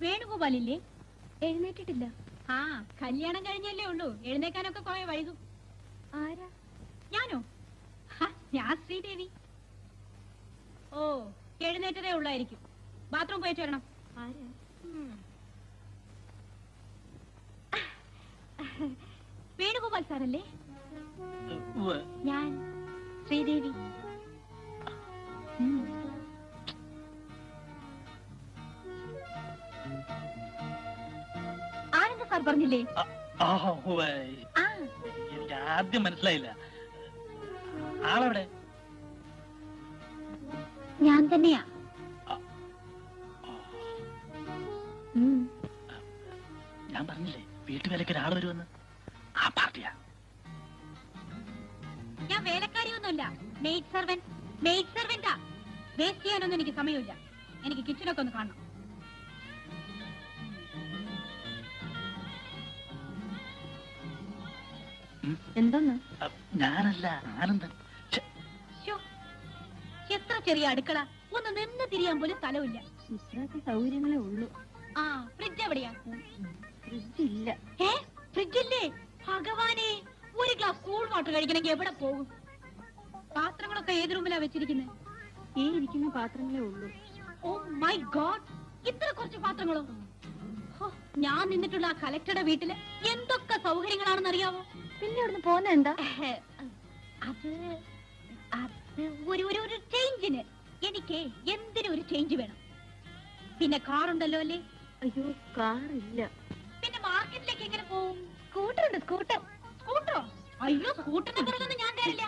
വേണുഗോപാലില്ലേ? എഴുന്നേറ്റിട്ടില്ല. ആ, കല്യാണം കഴിഞ്ഞല്ലേ ഉള്ളൂ. എഴുന്നേക്കാനൊക്കെ കുറെ വൈകും. ആരാ? ഞാനോ? ഞാൻ ശ്രീദേവി. ഓ, എഴുന്നേറ്റതേ ഉള്ളായിരിക്കും. ബാത്റൂം പോയി ചേരണം. ആരാ? വേണുഗോപാൽ സാറല്ലേ? ഞാൻ ശ്രീദേവി. ആനന്ദ സാർ പറഞ്ഞില്ലേ? എനിക്ക് ആദ്യം മനസ്സിലായില്ല. ആളെവിടെ? ഞാൻ തന്നെയാ. ഞാൻ പറഞ്ഞില്ലേ വീട്ടുവേലയ്ക്ക് ഒരാൾ വരുമെന്ന്. ആ പാർട്ടിയാ. ഞാൻ വേലക്കാരിയൊന്നുമല്ല, മെയ്ഡ് സെർവന്റ്. മെയ്ഡ് സെർവന്റാ. വേസ്റ്റ് ചെയ്യാനൊന്നും എനിക്ക് സമയമില്ല. എനിക്ക് കിച്ചണൊക്കെ ഒന്ന് കാണണം. എന്തോന്ന്? ഞാനല്ല, ആനന്ദൻ. എത്ര ചെറിയ അടുക്കള, ഒന്ന് നിന്ന് തിരിയാൻ പോലും സ്ഥലമില്ല. ഇത്രയൊക്കെ സൗകര്യങ്ങളേ ഉള്ളൂ. ആ, ഫ്രിഡ്ജ് എവിടെയാ? ഫ്രിഡ്ജ് ഇല്ല. ഫ്രിഡ്ജില്ലേ? ഭഗവാനെ, ഒരു ഗ്ലാസ് കൂൾ വാട്ടർ കഴിക്കണമെങ്കിൽ എവിടെ പോകും? പാത്രങ്ങളൊക്കെ ഏത് റൂമിലാ വെച്ചിരിക്കുന്നത്? ഈ ഇരിക്കുന്ന പാത്രങ്ങളേ ഉള്ളൂ. ഓ മൈ ഗോഡ്, ഇത്ര കുറച്ച് പാത്രങ്ങളോ? ഞാൻ നിന്നിട്ടുള്ള ആ കലക്ടറുടെ വീട്ടില് എന്തൊക്കെ സൗകര്യങ്ങളാണെന്ന് അറിയാവോ? പിന്നെ ഇവിടുന്ന് പോന്ന എന്താ? അത് ഒരു ചേഞ്ചിന്. എനിക്ക് എന്തിനും ഒരു ചേഞ്ച് വേണം. പിന്നെ കാറുണ്ടല്ലോ അല്ലേ? അയ്യോ, കാറില്ല. പിന്നെ മാർക്കറ്റിലേക്ക് എങ്ങനെ പോകും? സ്കൂട്ടറുണ്ട്. സ്കൂട്ടറോ? അയ്യോ, സ്കൂട്ടറിനെ പുറത്തൊന്നും ഞാൻ കയറില്ല.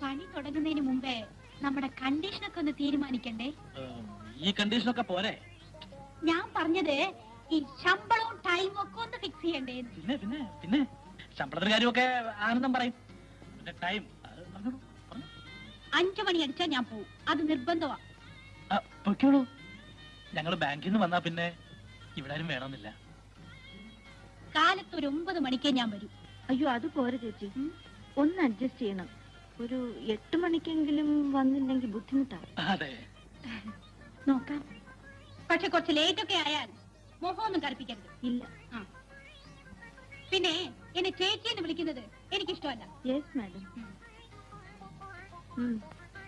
പണി തുടങ്ങുന്നതിന് മുമ്പേ നമ്മുടെ കണ്ടീഷനൊക്കെ ഒന്ന് തീരുമാനിക്കണ്ടേ? ഈ കണ്ടീഷനൊക്കെ പോരെ? ഞാൻ പറഞ്ഞത് ഈ ശമ്പളവും ടൈമും ഒക്കെ ഒന്ന് ഫിക്സ് ചെയ്യണ്ടേ? പിന്നെ ശമ്പളത്തിന്റെ കാര്യമൊക്കെ ആനന്ദം പറയും. പിന്നെ ടൈം 5 മണി അടിച്ചാൽ ഞാൻ പോവും. അത് നിർബന്ധമാ. പൊയ്ക്കോളൂ. ഞങ്ങള് ബാങ്കിൽ നിന്ന് വന്നാ പിന്നെ ഇവിടെ ആരും വേണമെന്നില്ല. കാലത്ത് ഒരു 9 മണിക്കേ ഞാൻ വരും. അയ്യോ, അത് പോരെ ചേച്ചി. ഒന്ന് അഡ്ജസ്റ്റ് ചെയ്യണം. ഒരു 8 മണിക്കെങ്കിലും വന്നില്ലെങ്കിൽ ബുദ്ധിമുട്ടാണ്. അതെ, നോക്കാം. പക്ഷെ കുറച്ച് ലേറ്റ് ഒക്കെ ആയാൽ മുഖമൊന്നും കറുപ്പിക്കരുത്. ഇല്ല. പിന്നെ എന്നെ ചേച്ചി എന്ന് വിളിക്കുന്നത് എനിക്കിഷ്ടമല്ല. Yes madam.